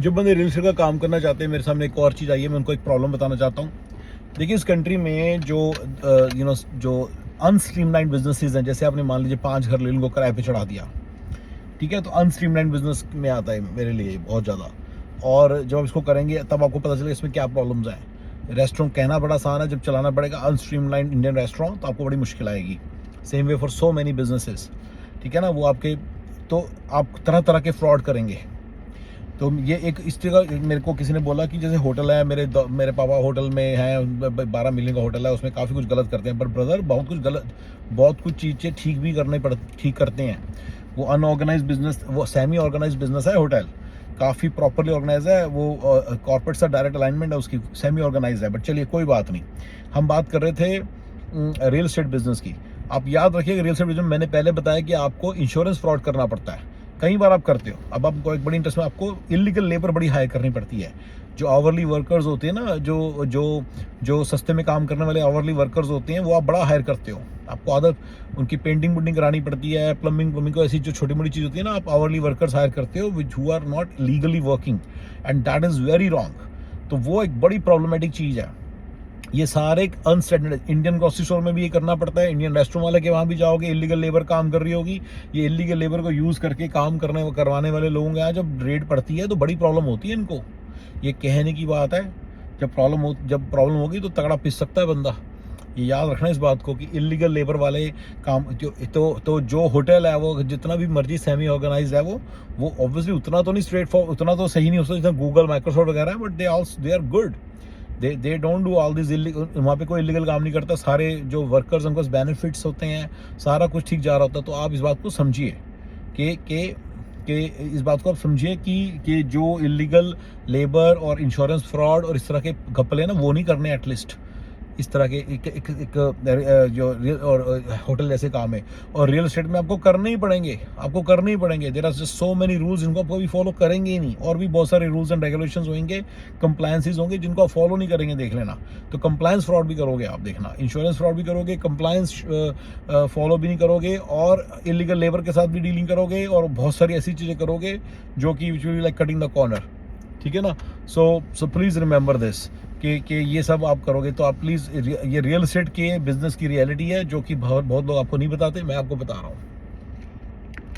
जो बंदे real estate का काम करना चाहते हैं, मेरे सामने एक और चीज़ आई है, मैं उनको एक प्रॉब्लम बताना चाहता हूँ। देखिए, इस कंट्री में जो जो अनस्ट्रीमलाइंड बिजनेसेस हैं, जैसे आपने मान लीजिए 5 घर ले उनको किराए पे चढ़ा दिया, ठीक है, तो अनस्ट्रीमलाइंड बिजनेस में आता है मेरे लिए बहुत ज़्यादा। और जब आप इसको करेंगे तब आपको पता चलेगा इसमें क्या प्रॉब्लम्स हैं। रेस्टोरेंट कहना बड़ा आसान है, जब चलाना पड़ेगा अनस्ट्रीमलाइंड इंडियन रेस्टोरेंट तो आपको बड़ी मुश्किल आएगी। Same way for so many businesses, ठीक है ना, वो आपके, तो आप तरह तरह के फ्रॉड करेंगे। तो ये एक इस जगह मेरे को किसी ने बोला कि जैसे होटल है, मेरे पापा होटल में हैं, 12 मिलियन का होटल है, उसमें काफ़ी कुछ गलत करते हैं, पर ब्रदर बहुत कुछ चीज़ें ठीक भी ठीक करते हैं। वो अनऑर्गेनाइज बिजनेस, वो सेमी ऑर्गेनाइज बिजनेस है होटल, काफ़ी प्रॉपरली ऑर्गेनाइज है, वो कॉर्पोरेट से डायरेक्ट अलाइनमेंट है उसकी, सेमी ऑर्गेनाइज है। बट चलिए कोई बात नहीं, हम बात कर रहे थे रियल एस्टेट बिजनेस की। आप याद रखिएगा, रियल एस्टेट बिजनेस मैंने पहले बताया कि आपको इंश्योरेंस फ्रॉड करना पड़ता है, कई बार आप करते हो। अब आपको एक बड़ी इंटरेस्ट में आपको इलीगल लेबर बड़ी हायर करनी पड़ती है। जो आवरली वर्कर्स होते हैं ना, जो सस्ते में काम करने वाले आवरली वर्कर्स होते हैं, वो आप बड़ा हायर करते हो। आपको आदत उनकी पेंटिंग करानी पड़ती है, प्लम्बिंग को, ऐसी जो छोटी मोटी चीज़ होती है ना, आप आवरली वर्कर्स हायर करते हो which who are not legally working, and that is very wrong. तो वो एक बड़ी प्रॉब्लमेटिक चीज़ है। ये सारे अनस्टैंडर्ड, इंडियन ग्रोसरी स्टोर में भी ये करना पड़ता है, इंडियन रेस्टोरेंट वाले के वहाँ भी जाओगे, इलीगल लेबर काम कर रही होगी। ये इलीगल लेबर को यूज़ करके काम करवाने वाले लोगों के यहाँ जब रेड पड़ती है तो बड़ी प्रॉब्लम होती है इनको। ये कहने की बात है, जब प्रॉब्लम होगी तो तगड़ा पिस सकता है बंदा। ये याद रखना इस बात को कि इलीगल लेबर वाले काम जो होटल है वो जितना भी मर्जी सेमी ऑर्गेनाइज है, वो ऑब्वियसली उतना तो नहीं स्ट्रेट फॉर, उतना तो सही नहीं हो सकता जितना गूगल माइक्रोसॉफ्ट वगैरह है, but they are good. They don't do all this illegal, वहाँ पे कोई इलीगल काम नहीं करता। सारे जो वर्कर्स उनको बेनिफिट्स होते हैं, सारा कुछ ठीक जा रहा होता है। तो आप इस बात को समझिए कि इस बात को आप समझिए कि जो इलीगल लेबर और इंश्योरेंस फ्रॉड और इस तरह के घपले ना, वो नहीं करने एटलीस्ट। इस तरह के जो और होटल जैसे काम है और रियल एस्टेट में आपको करने ही पड़ेंगे। There are just so many rules, इनको आप कभी फॉलो करेंगे ही नहीं। और भी बहुत सारे रूल्स एंड रेगुलेशंस होंगे, कंप्लायंसेस होंगे जिनको आप फॉलो नहीं करेंगे, देख लेना। तो कंप्लायंस फ्रॉड भी करोगे आप, देखना, इंश्योरेंस फ्रॉड भी करोगे, कंप्लायंस फॉलो भी नहीं करोगे, और इलीगल लेबर के साथ भी डीलिंग करोगे, और बहुत सारी ऐसी चीज़ें करोगे जो कि which will be like cutting the corner, ठीक है ना। सो प्लीज़ रिमेंबर दिस कि ये सब आप करोगे तो आप प्लीज़, ये रियल एस्टेट के बिजनेस की रियलिटी है जो कि बहुत लोग आपको नहीं बताते, मैं आपको बता रहा हूँ।